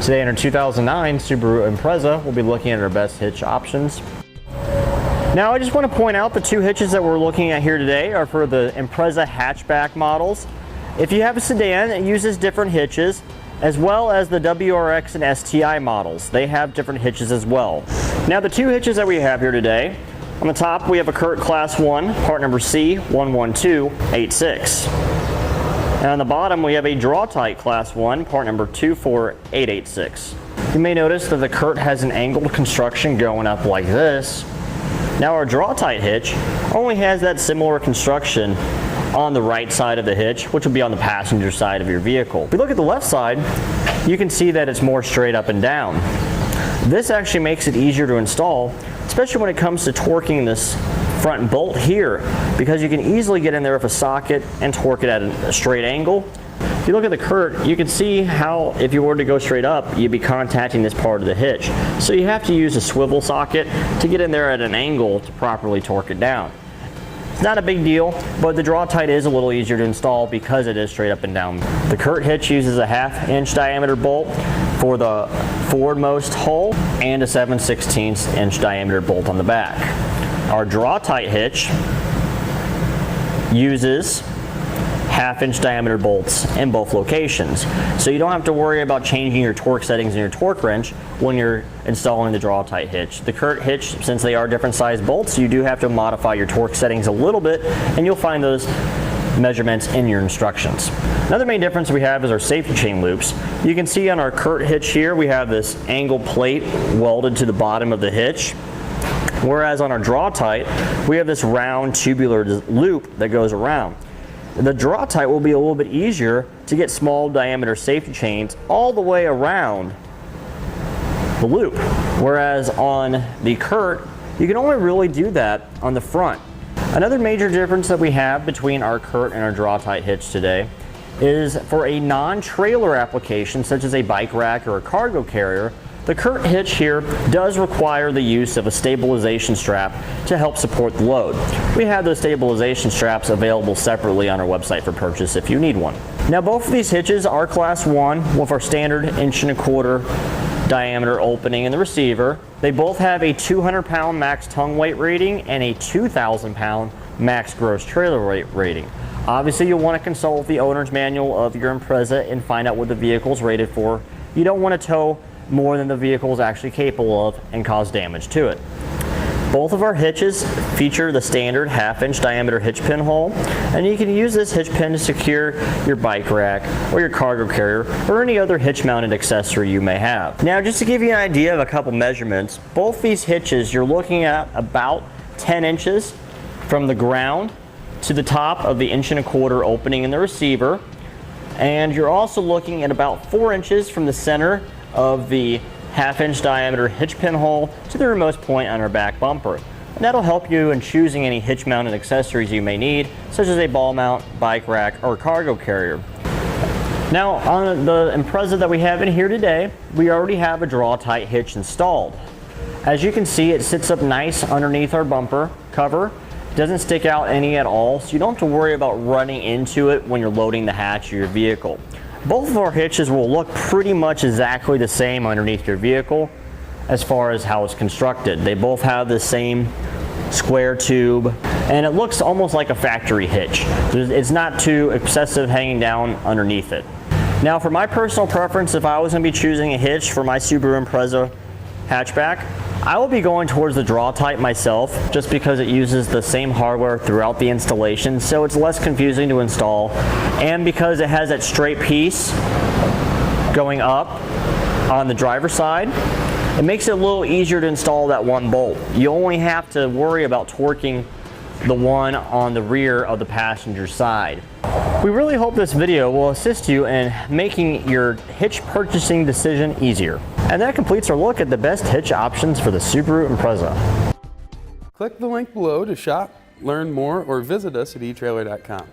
Today in our 2009 Subaru Impreza, we'll be looking at our best hitch options. Now I just want to point out the two hitches that we're looking at here today are for the Impreza hatchback models. If you have a sedan, it uses different hitches, as well as the WRX and STI models. They have different hitches as well. Now the two hitches that we have here today, on the top we have a Curt Class I, part number C11286. And on the bottom we have a Draw-Tite Class I, part number 24886. You may notice that the Curt has an angled construction going up like this. Now our Draw-Tite hitch only has that similar construction on the right side of the hitch, which will be on the passenger side of your vehicle. If you look at the left side, you can see that it's more straight up and down. This actually makes it easier to install, especially when it comes to torquing this front bolt here, because you can easily get in there with a socket and torque it at a straight angle. If you look at the Curt, you can see how if you were to go straight up, you'd be contacting this part of the hitch. So you have to use a swivel socket to get in there at an angle to properly torque it down. It's not a big deal, but the Draw-Tite is a little easier to install because it is straight up and down. The Curt hitch uses a 1/2 inch diameter bolt for the forwardmost hole and a 7/16 inch diameter bolt on the back. Our Draw-Tite hitch uses 1/2 inch diameter bolts in both locations. So you don't have to worry about changing your torque settings in your torque wrench when you're installing the Draw-Tite hitch. The Curt hitch, since they are different size bolts, you do have to modify your torque settings a little bit, and you'll find those measurements in your instructions. Another main difference we have is our safety chain loops. You can see on our Curt hitch here, we have this angle plate welded to the bottom of the hitch. Whereas on our Draw-Tite, we have this round tubular loop that goes around. The Draw-Tite will be a little bit easier to get small diameter safety chains all the way around the loop. Whereas on the Curt, you can only really do that on the front. Another major difference that we have between our Curt and our Draw-Tite hitch today is for a non-trailer application such as a bike rack or a cargo carrier, the Curt hitch here does require the use of a stabilization strap to help support the load. We have those stabilization straps available separately on our website for purchase if you need one. Now both of these hitches are Class I with our standard 1¼ inch diameter opening in the receiver. They both have a 200-pound max tongue weight rating and a 2,000-pound max gross trailer weight rating. Obviously you'll want to consult with the owner's manual of your Impreza and find out what the vehicle is rated for. You don't want to tow more than the vehicle is actually capable of and cause damage to it. Both of our hitches feature the standard 1/2 inch diameter hitch pinhole, and you can use this hitch pin to secure your bike rack or your cargo carrier or any other hitch mounted accessory you may have. Now just to give you an idea of a couple measurements, both these hitches you're looking at about 10 inches from the ground to the top of the 1¼ inch opening in the receiver, and you're also looking at about 4 inches from the center of the 1/2 inch diameter hitch pinhole to the remote point on our back bumper. And that'll help you in choosing any hitch mounted accessories you may need, such as a ball mount, bike rack, or cargo carrier. Now on the Impreza that we have in here today, we already have a Draw-Tite hitch installed. As you can see, it sits up nice underneath our bumper cover. It doesn't stick out any at all, so you don't have to worry about running into it when you're loading the hatch of your vehicle. Both of our hitches will look pretty much exactly the same underneath your vehicle as far as how it's constructed. They both have the same square tube, and it looks almost like a factory hitch. It's not too excessive hanging down underneath it. Now for my personal preference, if I was going to be choosing a hitch for my Subaru Impreza hatchback, I will be going towards the Draw-Tite myself, just because it uses the same hardware throughout the installation, so it's less confusing to install, and because it has that straight piece going up on the driver's side, it makes it a little easier to install that one bolt. You only have to worry about torquing the one on the rear of the passenger side. We really hope this video will assist you in making your hitch purchasing decision easier. And that completes our look at the best hitch options for the Subaru Impreza. Click the link below to shop, learn more, or visit us at etrailer.com.